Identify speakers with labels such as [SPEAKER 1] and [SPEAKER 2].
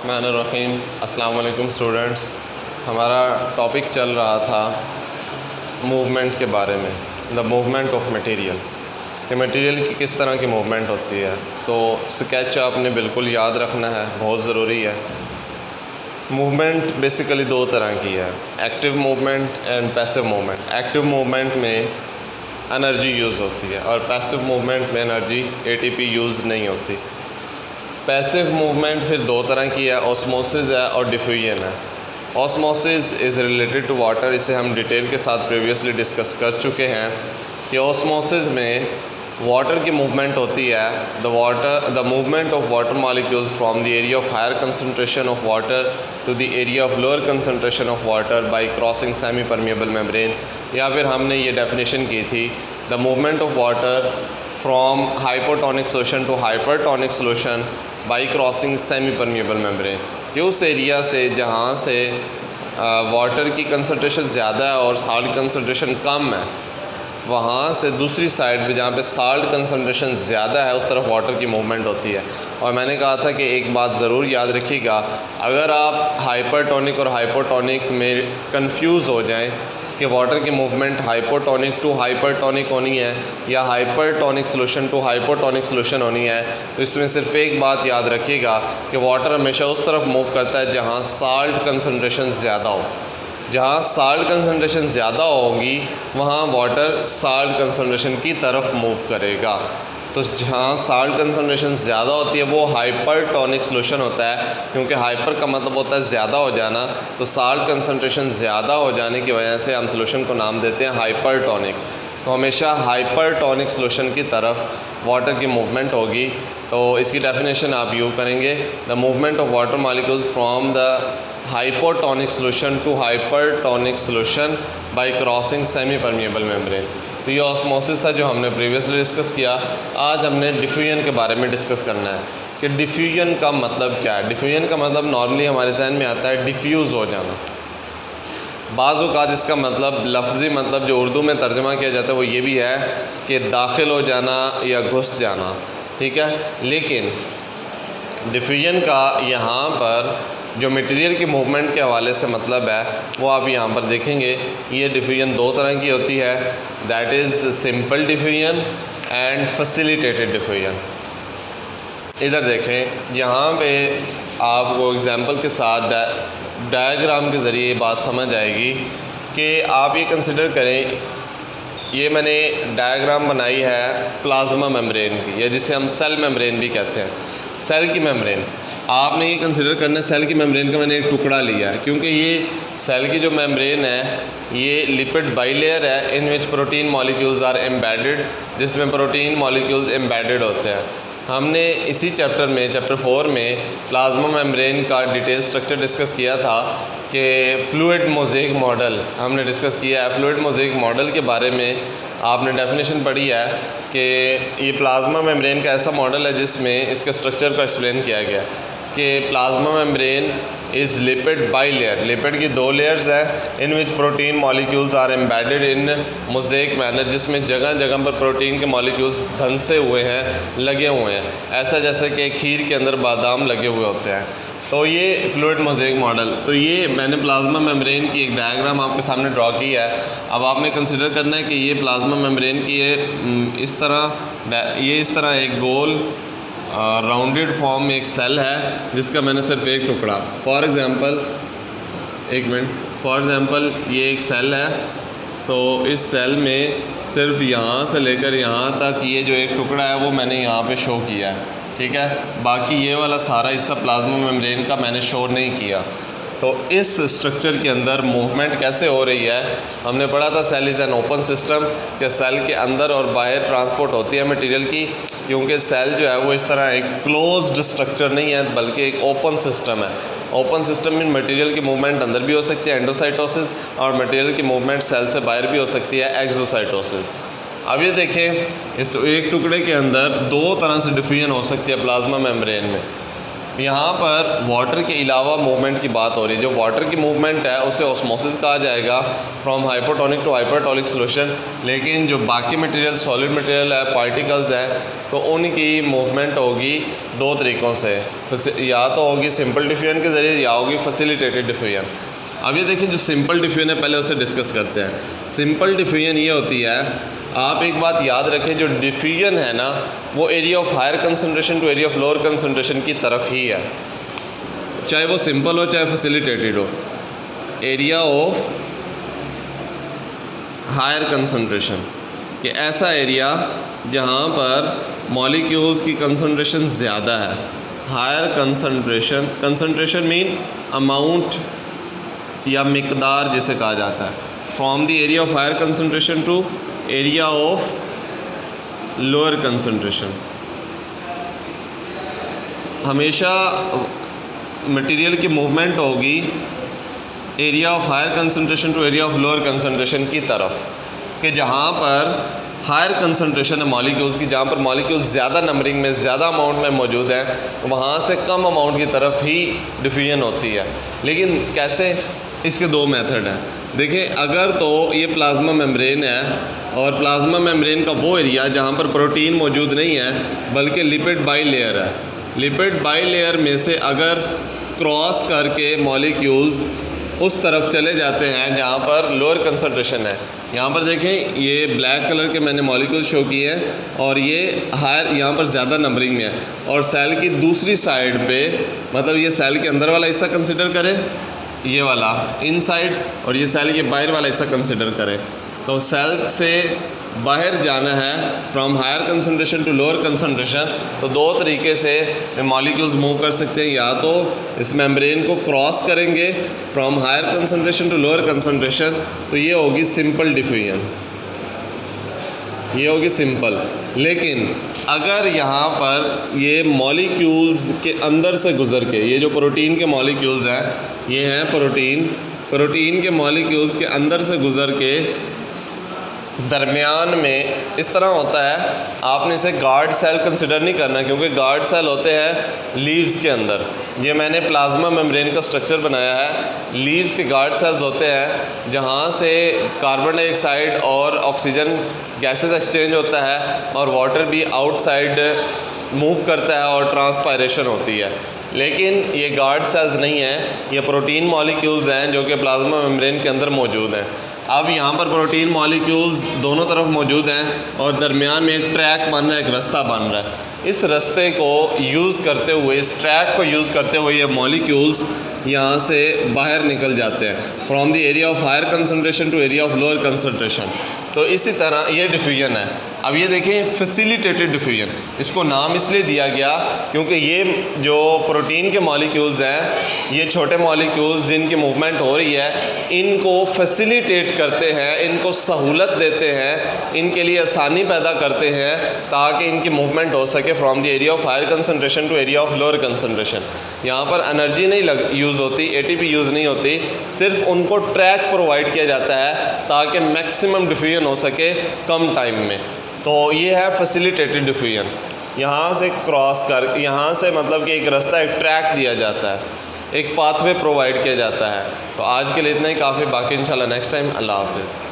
[SPEAKER 1] रहमान अस्सलाम वालेकुम स्टूडेंट्स। हमारा टॉपिक चल रहा था मूवमेंट के बारे में, द मूवमेंट ऑफ मटेरियल, कि मटेरियल की किस तरह की मूवमेंट होती है। तो स्केच आपने बिल्कुल याद रखना है, बहुत ज़रूरी है। मूवमेंट बेसिकली दो तरह की है, active movement and passive movement. Active movement में एनर्जी यूज़ होती है और पैसिव मूवमेंट में एनर्जी ATP यूज़ नहीं होती। पैसिव मूवमेंट फिर दो तरह की है, ऑस्मोसिस है और डिफ्यूजन है। Osmosis is related to water, इसे हम डिटेल के साथ प्रीवियसली डिस्कस कर चुके हैं कि ऑस्मोसिस में वाटर की मूवमेंट होती है, the movement of water molecules from the area of higher concentration of water to the area of lower concentration of water by crossing semi permeable membrane. या फिर हमने ये डेफिनेशन की थी, the movement of water from hypotonic solution to hypertonic solution by crossing semi permeable membrane, कि उस area से जहाँ से वाटर की कंसनट्रेशन ज़्यादा है और साल्ट कंसनट्रेशन कम है, वहाँ से दूसरी साइड पे जहाँ पे साल्ट कंसनट्रेशन ज़्यादा है उस तरफ वाटर की मूवमेंट होती है। और मैंने कहा था कि एक बात ज़रूर याद रखिएगा, अगर आप हाइपरटोनिक और हाइपोटोनिक में कंफ्यूज हो जाएं कि वाटर की मूवमेंट हाइपोटोनिक टू हाइपरटोनिक होनी है या hypertonic solution to hypotonic solution होनी है, तो इसमें सिर्फ एक बात याद रखिएगा कि वाटर हमेशा उस तरफ मूव करता है जहाँ साल्ट कंसनट्रेशन ज़्यादा हो। जहाँ साल्ट कंसनट्रेशन ज़्यादा होगी वहाँ वाटर साल्ट कंसनट्रेशन की तरफ मूव करेगा। तो जहाँ साल्ट कंसनट्रेशन ज़्यादा होती है वो हाइपरटोनिक सोल्यूशन होता है, क्योंकि हाइपर का मतलब होता है ज़्यादा हो जाना। तो साल्ट कंसनट्रेशन ज़्यादा हो जाने की वजह से हम सोल्यूशन को नाम देते हैं हाइपरटोनिक। तो हमेशा हाइपरटोनिक सोल्यूशन की तरफ वाटर की मूवमेंट होगी। तो इसकी डेफिनेशन आप यूँ करेंगे, the movement of water molecules from the hypotonic solution to hypertonic solution by crossing semi permeable membrane. तो ये ऑस्मोसिस था जो हमने प्रीवियसली डिस्कस किया। आज हमने डिफ्यूजन के बारे में डिस्कस करना है कि डिफ्यूजन का मतलब क्या है। डिफ्यूजन का मतलब नॉर्मली हमारे जहन में आता है डिफ्यूज़ हो जाना। बाज़ औक़ात इसका मतलब लफ्ज़ी मतलब जो उर्दू में तर्जुमा किया जाता है वो ये भी है कि दाखिल हो जाना या घुस जाना, ठीक है। लेकिन डिफ्यूजन का यहाँ पर जो मटेरियल की मूवमेंट के हवाले से मतलब है वो आप यहाँ पर देखेंगे। ये डिफ्यूजन दो तरह की होती है, that is simple diffusion and facilitated diffusion. इधर देखें, यहाँ पे आपको एग्जांपल के साथ डायग्राम के ज़रिए ये बात समझ आएगी कि आप ये कंसिडर करें, ये मैंने डायग्राम बनाई है प्लाज्मा मेम्ब्रेन की, या जिसे हम सेल मेम्ब्रेन भी कहते हैं। सेल की मेम्ब्रेन आपने ये कंसिडर करना है, सेल की मेम्ब्रेन का मैंने एक टुकड़ा लिया है, क्योंकि ये सेल की जो मेम्ब्रेन है ये लिपिड बाइलेयर है, in which protein molecules are embedded, जिसमें प्रोटीन मॉलिक्यूल्स एम्बेडेड होते हैं। हमने इसी चैप्टर में, चैप्टर 4 में प्लाज्मा मेम्ब्रेन का डिटेल स्ट्रक्चर डिस्कस किया था कि फ्लूइड मोज़ेक मॉडल हमने डिस्कस किया है। फ्लूइड मोज़ेक मॉडल के बारे में आपने डेफिनेशन पढ़ी है कि ये प्लाज्मा मेम्ब्रेन का ऐसा मॉडल है जिसमें इसके स्ट्रक्चर को एक्सप्लेन किया गया कि plasma membrane is lipid bilayer, lipid की दो लेयर्स हैं, in which protein molecules are embedded in mosaic manner, जिसमें जगह जगह पर प्रोटीन के मॉलिक्यूल्स धंसे हुए हैं, लगे हुए हैं, ऐसा जैसे कि खीर के अंदर बादाम लगे हुए होते हैं। तो ये फ्लूइड मोज़ेक मॉडल, तो ये मैंने प्लाज्मा मेम्ब्रेन की एक डायग्राम आपके सामने ड्रॉ की है। अब आपने कंसिडर करना है कि ये प्लाज्मा मेम्ब्रेन की इस तरह एक गोल राउंडेड फॉर्म में एक सेल है जिसका मैंने सिर्फ एक टुकड़ा, फॉर एग्ज़ाम्पल ये एक सेल है। तो इस सेल में सिर्फ यहाँ से लेकर यहाँ तक ये जो एक टुकड़ा है वो मैंने यहाँ पे शो किया है, ठीक है। बाकी ये वाला सारा हिस्सा प्लाज्मा मेम्ब्रेन का मैंने शो नहीं किया। तो इस स्ट्रक्चर के अंदर मूवमेंट कैसे हो रही है, हमने पढ़ा था cell is an open system, कि सेल के अंदर और बाहर ट्रांसपोर्ट होती है मटेरियल की, क्योंकि सेल जो है वो इस तरह एक क्लोज्ड स्ट्रक्चर नहीं है बल्कि एक ओपन सिस्टम है। ओपन सिस्टम में मटेरियल की मूवमेंट अंदर भी हो सकती है, एंडोसाइटोसिस, और मटेरियल की मूवमेंट सेल से बाहर भी हो सकती है, एक्सोसाइटोसिस। अब ये देखें, इस एक टुकड़े के अंदर दो तरह से डिफ्यूजन हो सकती है प्लाज्मा मेम्ब्रेन में। यहाँ पर वाटर के अलावा मूवमेंट की बात हो रही है। जो वाटर की मूवमेंट है उसे ऑस्मोसिस कहा जाएगा from hypotonic to hypertonic solution. लेकिन जो बाकी मटेरियल, सॉलिड मटेरियल है, पार्टिकल्स है, तो उनकी मूवमेंट होगी दो तरीक़ों से, या तो होगी सिंपल डिफ्यूजन के ज़रिए या होगी फैसिलिटेटेड डिफ्यूजन। अब ये देखिए जो सिंपल डिफ्यूजन है पहले उसे डिस्कस करते हैं। सिंपल डिफ्यूजन ये होती है, आप एक बात याद रखें, जो डिफ्यूजन है ना वो area of higher concentration to area of lower concentration की तरफ ही है, चाहे वो सिंपल हो चाहे फैसिलिटेटेड हो। एरिया ऑफ हायर कंसंट्रेशन कि ऐसा एरिया जहाँ पर मॉलिक्यूल्स की कंसंट्रेशन ज़्यादा है। Higher concentration, concentration mean amount या मिकदार जिसे कहा जाता है, from the area of higher concentration to area of lower concentration. हमेशा मटेरियल की मूवमेंट होगी area of higher concentration to area of lower concentration की तरफ, कि जहाँ पर हायर कंसंट्रेशन है मॉलिक्यूल्स की, जहाँ पर मॉलिक्यूल्स ज़्यादा नंबरिंग में, ज़्यादा अमाउंट में मौजूद हैं, वहाँ से कम अमाउंट की तरफ ही डिफ्यूजन होती है। लेकिन कैसे? इसके दो मेथड हैं। देखिए, अगर तो ये प्लाज्मा मेम्ब्रेन है और प्लाज्मा मेम्ब्रेन का वो एरिया जहाँ पर प्रोटीन मौजूद नहीं है बल्कि लिपिड बाई लेयर है, लिपिड बाई लेयर में से अगर क्रॉस करके मॉलिक्यूल्स उस तरफ चले जाते हैं जहाँ पर लोअर कंसंट्रेशन है। यहाँ पर देखें, ये ब्लैक कलर के मैंने मॉलिक्यूल शो किए हैं और ये हायर यहाँ पर ज़्यादा नंबरिंग में है, और सेल की दूसरी साइड पे, मतलब ये सेल के अंदर वाला हिस्सा कंसिडर करें, ये वाला इनसाइड, और ये सेल के बाहर वाला हिस्सा कंसिडर करें। तो सेल से बाहर जाना है from higher concentration to lower concentration, तो दो तरीके से मॉलिक्यूल्स मूव कर सकते हैं। या तो इस मेम्ब्रेन को क्रॉस करेंगे from higher concentration to lower concentration, तो ये होगी सिंपल डिफ्यूजन, ये होगी सिंपल। लेकिन अगर यहाँ पर ये मॉलिक्यूल्स के अंदर से गुज़र के, ये जो प्रोटीन के मॉलिक्यूल्स हैं, ये हैं प्रोटीन के मॉलिक्यूल्स के अंदर से गुज़र के दरमियान में इस तरह होता है, आपने इसे गार्ड सेल कंसिडर नहीं करना, क्योंकि गार्ड सेल होते हैं लीव्स के अंदर। ये मैंने प्लाज्मा मेम्ब्रेन का स्ट्रक्चर बनाया है। लीव्स के गार्ड सेल्स होते हैं जहाँ से कार्बन डाइऑक्साइड और ऑक्सीजन गैसेस एक्सचेंज होता है और वाटर भी आउटसाइड मूव करता है और ट्रांसपायरेशन होती है। लेकिन ये गार्ड सेल्स नहीं हैं, ये प्रोटीन मॉलिक्यूल्स हैं जो कि प्लाज्मा मेम्ब्रेन के अंदर मौजूद हैं। अब यहाँ पर प्रोटीन मॉलिक्यूल्स दोनों तरफ मौजूद हैं और दरमियान में एक ट्रैक बन रहा है, एक रास्ता बन रहा है। इस रास्ते को यूज़ करते हुए, इस ट्रैक को यूज़ करते हुए ये मॉलिक्यूल्स यहाँ से बाहर निकल जाते हैं from the area of higher concentration to area of lower concentration. तो इसी तरह ये डिफ्यूजन है। अब ये देखें फैसिलिटेटेड डिफ्यूजन, इसको नाम इसलिए दिया गया क्योंकि ये जो प्रोटीन के मॉलिक्यूल्स हैं, ये छोटे मॉलिक्यूल्स जिनकी मूवमेंट हो रही है, इनको फैसिलिटेट करते हैं, इनको सहूलत देते हैं, इनके लिए आसानी पैदा करते हैं ताकि इनकी मूवमेंट हो सके from the area of higher concentration to area of lower concentration. यहाँ पर एनर्जी नहीं यूज़ होती, एटीपी यूज़ नहीं होती, सिर्फ उनको ट्रैक प्रोवाइड किया जाता है ताकि मैक्सिमम डिफ्यूजन हो सके कम टाइम में। तो ये है फैसिलिटेटेड डिफ्यूजन। यहाँ से क्रॉस कर, यहाँ से मतलब कि एक रास्ता, एक ट्रैक दिया जाता है, एक पाथवे प्रोवाइड किया जाता है। तो आज के लिए इतना ही काफ़ी, बाकी इंशाल्लाह नेक्स्ट टाइम। अल्लाह हाफ़िज़।